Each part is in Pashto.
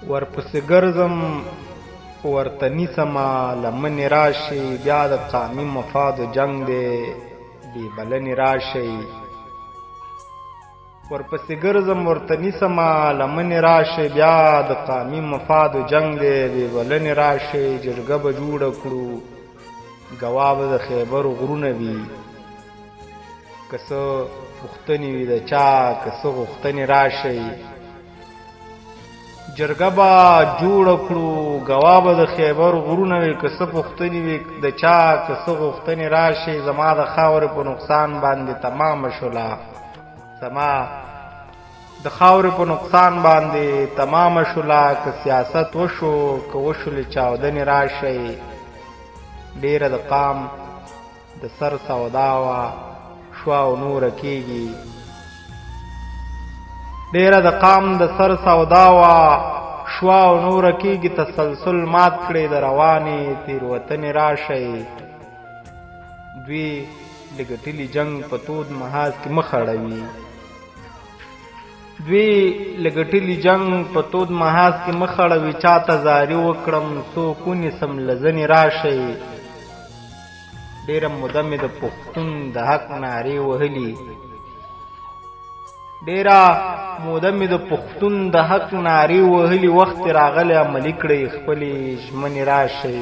ورپسې ګرځم ورته نیسمه لمنې راشي بیا د قامي مفادو جنگ دی بې بلنې راشي ورپسې ګرځم ورته نیسمه لمنې راشي بیا د قامي مفادو جنگ دی بې بلنې راشي جرګه به جوړه کړو ګواه به د خیبر غرونه وي که څه پوښتنې وي د چا که څه غوښتنې راشي جرګه به جوړه کړو ګواه به د خیبر غرونه وي که څه پوښتنې وي د چا که څه غوښتنې راشي زما د خاورې په نقصان باندې تمامه شوله زما د خاورې په نقصان باندې تمامه شوله که سیاست وشو که وشولې چاودنې راشي ډېره د قام د سر سودا وه شوه او نوره کېږي ډېره د قام د سر سودا وه شوه او نوره کېږي تسلسل مات کړې د روانې تېروتنې راشئ دوی د ګټلي جنګ په تود محاذ کې مخ اړوي دوی له ګټلي جنګ په تود محاذ کې مخ اړوي چاته زاري وکړم څوک ونیسم له ځنې راشئ ډېره موده مې د پښتون د حق نارې وهلي ډېره موده مې د پښتون د حق نارې وهلي وخت راغلی عملي کړئ خپلې ژمنې راشئ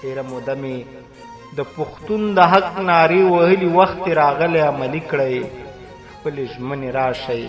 ډېره موده مې د پښتون د حق نارې وهلي وخت راغلی عملي کړئ خپلې ژمنې راشئ